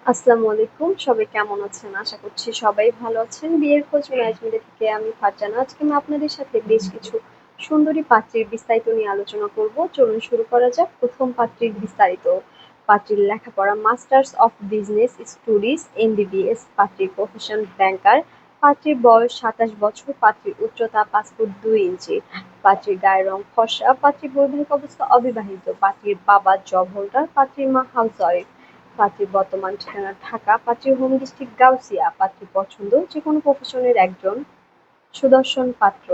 আসসালামু আলাইকুম। সবাই কেমন আছেন? আশা করছি সবাই ভালো আছেন। বিয়ের খোঁজ ম্যানেজমেন্ট থেকে আমি ফারজানা। আজকে আমি আপনাদের সাথে বেশ কিছু সুন্দরী পাত্রীর বিস্তারিত নিয়ে আলোচনা করব। চলুন শুরু করা যাক। প্রথম পাত্রীর বিস্তারিত। পাত্রীর লেখাপড়া masters of business studies MBBS. পাত্রীর প্রফেশন ব্যাংকার। পাত্রীর বয়স ২৭ বছর। পাত্রীর উচ্চতা ৫ ফুট ২ ইঞ্চি। পাত্রীর গায়ের রং ফর্সা। পাত্রীর বৈবাহিক অবস্থা অবিবাহিত। পাত্রীর বাবা জব হোল্ডার। পাত্রীর মা হাউসওয়াইফ। পাত্রীর বর্তমান ঠিকানা ঢাকা। পাত্রীর হোম ডিস্ট্রিক্ট গাউসিয়া। পাত্রীর পছন্দ যে কোনো প্রফেশনের একজন সুদর্শন পাত্র।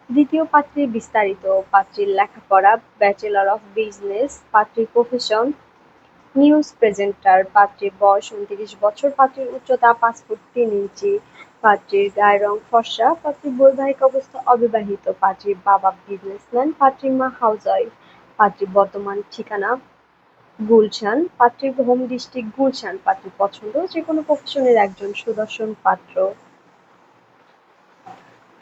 দ্বিতীয় পাত্রীর বিস্তারিত। পাত্রীর লেখাপড়া ব্যাচেলর অফ বিজনেস। পাত্রীর প্রফেশন নিউজ প্রেজেন্টার। পাত্রীর বয়স ২৯ বছর। পাত্রীর উচ্চতা ৫ ফুট ৩ ইঞ্চি। পাত্রীর গায়ের রং ফর্সা। পাত্রীর বৈবাহিক অবস্থা অবিবাহিত। পাত্রীর বাবা বিজনেসম্যান। পাত্রীর মা হাউসওয়াইফ। পাত্রীর বর্তমান ঠিকানা গুলশান। পাত্রীর হোম ডিস্ট্রিক্ট গুলশান। পাত্রীর পছন্দ যে কোনো প্রফেশনের একজন সুদর্শন পাত্র।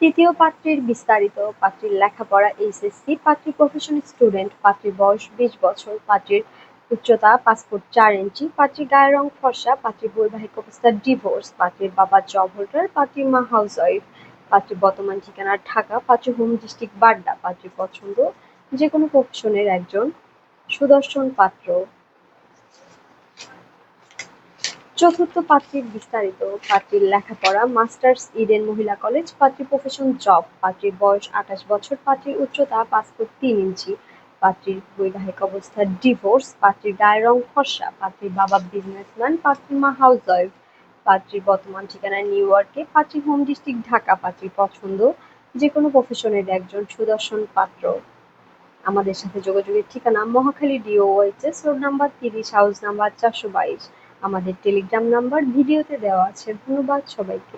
তৃতীয় পাত্রীর বিস্তারিত। পাত্রীর লেখাপড়া এইচএসসি। পাত্রীর প্রফেশন স্টুডেন্ট। পাত্রীর বয়স ২০ বছর। পাত্রীর উচ্চতা ৫ ফুট ৪ ইঞ্চি। পাত্রীর গায়ের রং ফর্সা। পাত্রীর বৈবাহিক অবস্থা ডিভোর্স। পাত্রীর বাবা জব হোল্ডার। পাত্রীর মা হাউসওয়াইফ। পাত্রীর বর্তমান ঠিকানা ঢাকা। পাত্রীর হোম ডিস্ট্রিক্ট বাড্ডা। পাত্রীর পছন্দ যে কোনো প্রফেশনের একজন সুদর্শন পাত্র। চতুর্থ পাত্রীর বিস্তারিত। পাত্রীর লেখাপড়া মাস্টার্স ইডেন মহিলা কলেজ। পাত্রীর প্রফেশন জব। পাত্রীর বয়স ২৮ বছর। পাত্রীর উচ্চতা ৫ ফুট ৩ ইঞ্চি। পাত্রীর বৈবাহিক অবস্থা ডিভোর্স। পাত্রীর গায়ের রং ফর্সা। পাত্রীর বাবা বিজনেসম্যান। পাত্রীর মা হাউসওয়াইফ। পাত্রীর বর্তমান ঠিকানা নিউ ইয়র্কে। পাত্রীর হোম ডিস্ট্রিক্ট ঢাকা। পাত্রীর পছন্দ যে কোনো প্রফেশনের একজন সুদর্শন পাত্র। আমাদের সাথে যোগাযোগের ঠিকানা Mohakhali DOHS road number ৩০ house number ৪২২। আমাদের টেলিগ্রাম নাম্বার ভিডিওতে দেওয়া আছে। ধন্যবাদ সবাইকে।